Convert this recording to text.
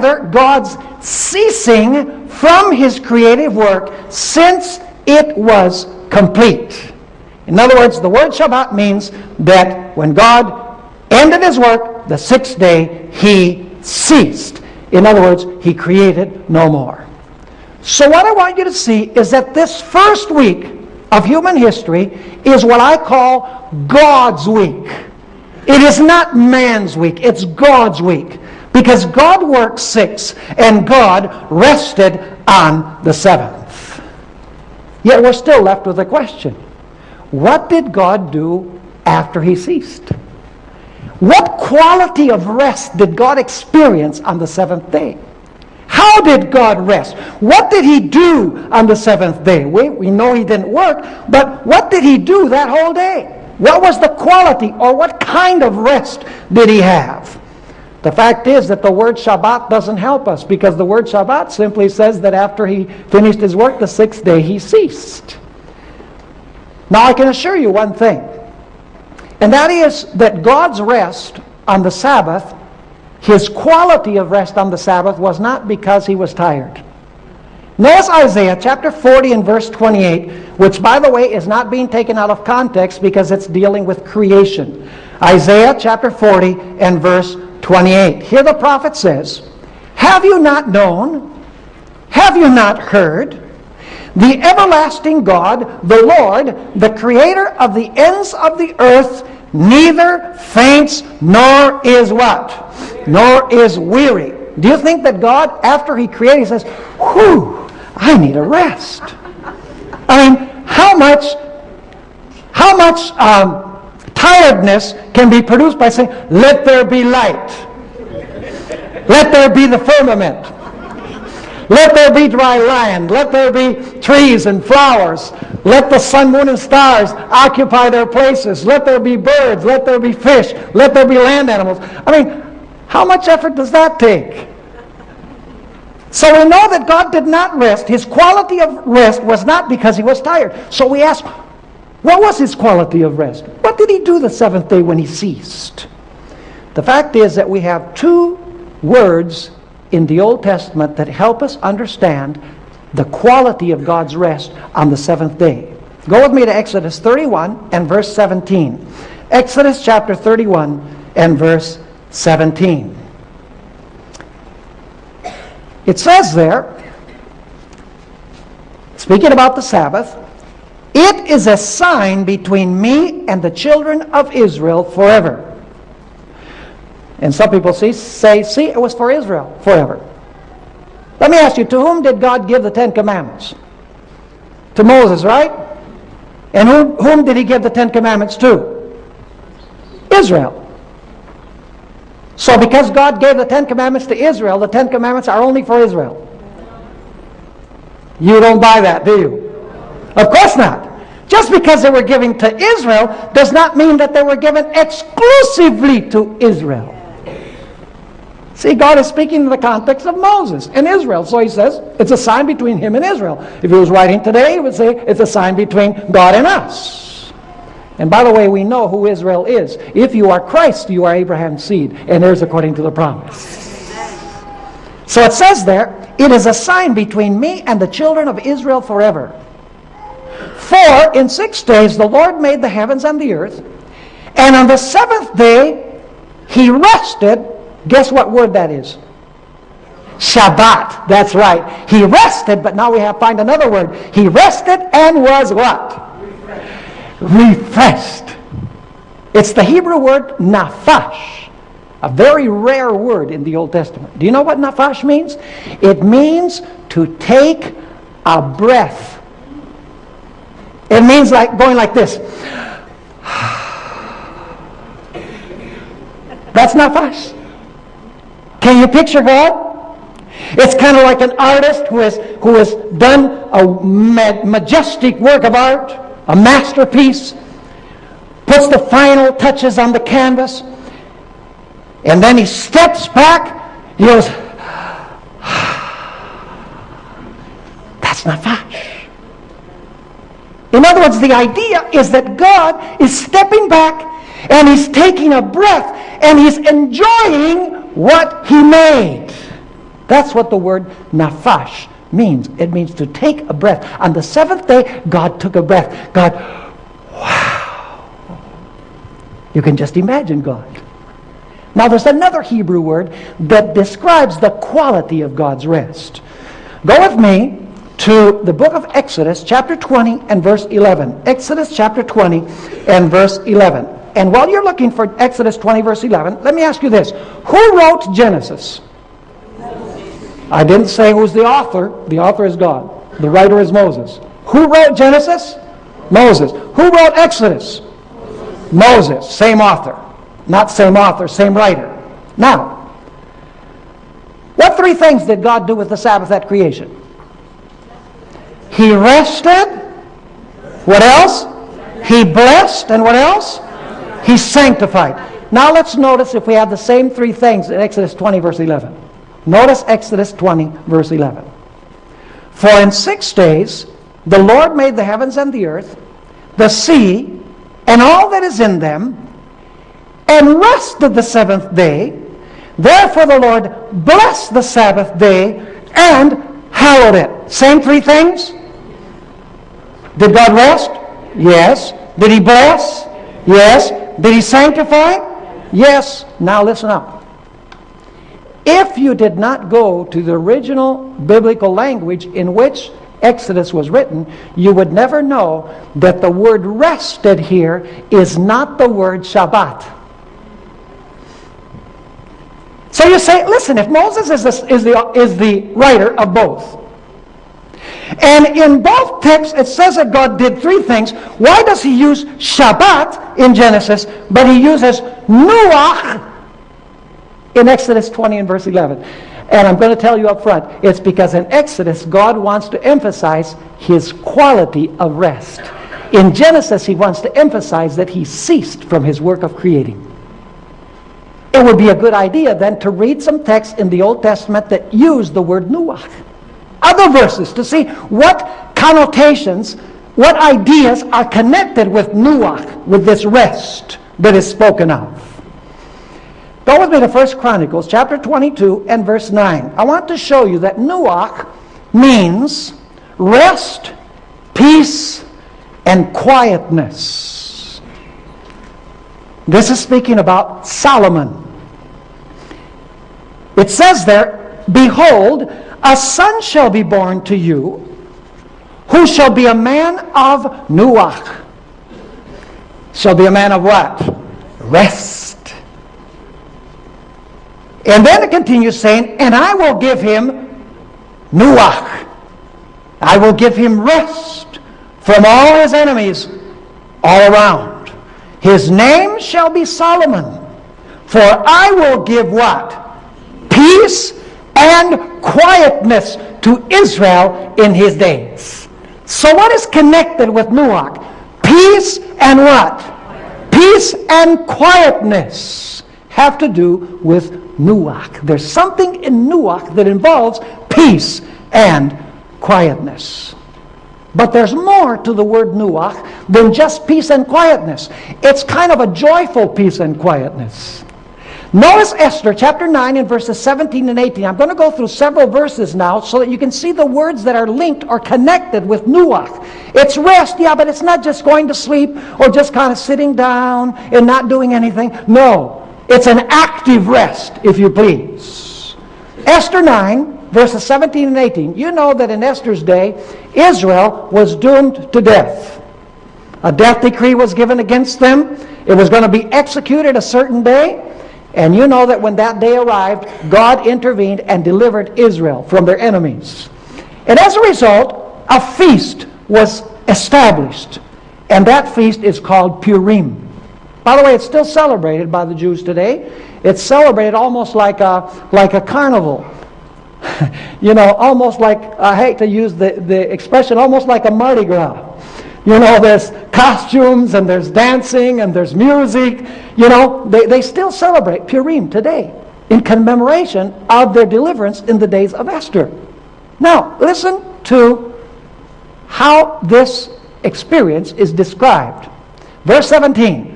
rather God's ceasing from His creative work since it was complete. In other words, the word Shabbat means that when God ended His work, the sixth day, He ceased. In other words, He created no more. So what I want you to see is that this first week of human history is what I call God's week. It is not man's week, it's God's week. Because God worked 6 and God rested on the 7th. Yet we're still left with a question. What did God do after He ceased? What quality of rest did God experience on the 7th day? How did God rest? What did He do on the 7th day? We know He didn't work, but what did He do that whole day? What was the quality or what kind of rest did He have? The fact is that the word Shabbat doesn't help us, because the word Shabbat simply says that after He finished His work, the 6th day He ceased. Now I can assure you one thing, and that is that God's rest on the Sabbath, His quality of rest on the Sabbath, was not because He was tired. Notice Isaiah chapter 40 and verse 28, which by the way is not being taken out of context because it's dealing with creation. Isaiah chapter 40 and verse 28. Here the prophet says, "Have you not known? Have you not heard? The everlasting God, the Lord, the creator of the ends of the earth, neither faints nor is what? Nor is weary." Do you think that God, after He created, He says, "Whew, I need a rest"? I mean, how much tiredness can be produced by saying, "Let there be light. Let there be the firmament. Let there be dry land. Let there be trees and flowers. Let the sun, moon, and stars occupy their places. Let there be birds. Let there be fish. Let there be land animals." I mean, how much effort does that take? So we know that God did not rest. His quality of rest was not because He was tired. So we ask, what was His quality of rest? What did He do the 7th day when He ceased? The fact is that we have 2 words in the Old Testament that help us understand the quality of God's rest on the 7th day. Go with me to Exodus 31 and verse 17. Exodus chapter 31 and verse 17. It says there, speaking about the Sabbath, "It is a sign between me and the children of Israel forever." And some people say, see, it was for Israel forever. Let me ask you, to whom did God give the 10 Commandments? To Moses, right? And whom did He give the 10 Commandments to? Israel. So because God gave the 10 Commandments to Israel, the 10 Commandments are only for Israel. You don't buy that, do you? Of course not. Just because they were given to Israel does not mean that they were given exclusively to Israel. See, God is speaking in the context of Moses and Israel. So He says it's a sign between Him and Israel. If He was writing today, He would say it's a sign between God and us. And by the way, we know who Israel is. If you are Christ, you are Abraham's seed, and heirs according to the promise. So it says there, "It is a sign between me and the children of Israel forever. For in 6 days the Lord made the heavens and the earth, and on the 7th day He rested." Guess what word that is? Shabbat. That's right. He rested, but now we have to find another word. He rested and was what? Refreshed. It's the Hebrew word nafash, a very rare word in the Old Testament. Do you know what nafash means? It means to take a breath. It means like going like this. That's nafash. Can you picture God? It's kind of like an artist who has done a majestic work of art, a masterpiece, puts the final touches on the canvas, and then he steps back, he goes, that's nafash. In other words, the idea is that God is stepping back and He's taking a breath and He's enjoying what He made. That's what the word nafash means. It means to take a breath. On the seventh day, God took a breath. God, wow. You can just imagine God. Now there's another Hebrew word that describes the quality of God's rest. Go with me to the book of Exodus, chapter 20 and verse 11. Exodus chapter 20 and verse 11. And while you're looking for Exodus 20 verse 11, let me ask you this. Who wrote Genesis? I didn't say who's the author. The author is God. The writer is Moses. Who wrote Genesis? Moses. Who wrote Exodus? Moses. Same author. Not same author, same writer. Now, what three things did God do with the Sabbath at creation? He rested. What else? He blessed. And what else? He sanctified. Now let's notice if we have the same three things in Exodus 20 verse 11. Notice Exodus 20 verse 11. For in 6 days the Lord made the heavens and the earth, the sea, and all that is in them, and rested the seventh day. Therefore the Lord blessed the Sabbath day and hallowed it. Same three things? Did God rest? Yes. Did He bless? Yes. Did He sanctify? Yes. Now listen up. If you did not go to the original biblical language in which Exodus was written, you would never know that the word rested here is not the word Shabbat. So you say, listen, if Moses is the writer of both, and in both texts it says that God did three things, why does He use Shabbat in Genesis, but He uses Nuach in Exodus 20 and verse 11? And I'm going to tell you up front, it's because in Exodus God wants to emphasize His quality of rest. In Genesis He wants to emphasize that He ceased from His work of creating. It would be a good idea then to read some texts in the Old Testament that use the word nuach. Other verses to see what connotations, what ideas are connected with nuach, with this rest that is spoken of. Go with me to 1 Chronicles chapter 22 and verse 9. I want to show you that nuach means rest, peace, and quietness. This is speaking about Solomon. It says there, behold, a son shall be born to you, who shall be a man of nuach. Shall be a man of what? Rest. And then it continues saying, and I will give him nuach. I will give him rest from all his enemies all around. His name shall be Solomon, for I will give what? Peace and quietness to Israel in his days. So what is connected with nuach? Peace and what? Peace and quietness have to do with nuach. There's something in nuach that involves peace and quietness. But there's more to the word nuach than just peace and quietness. It's kind of a joyful peace and quietness. Notice Esther chapter 9 and verses 17 and 18. I'm going to go through several verses now so that you can see the words that are linked or connected with nuach. It's rest, yeah, but it's not just going to sleep or just kind of sitting down and not doing anything. No, it's an active rest, if you please. Esther 9, verses 17 and 18. You know that in Esther's day, Israel was doomed to death. A death decree was given against them. It was going to be executed a certain day. And you know that when that day arrived, God intervened and delivered Israel from their enemies. And as a result, a feast was established. And that feast is called Purim. By the way, it's still celebrated by the Jews today. It's celebrated almost like a carnival. You know, almost like, I hate to use the expression, almost like a Mardi Gras. You know, there's costumes and there's dancing and there's music. You know, they still celebrate Purim today in commemoration of their deliverance in the days of Esther. Now, listen to how this experience is described. Verse 17.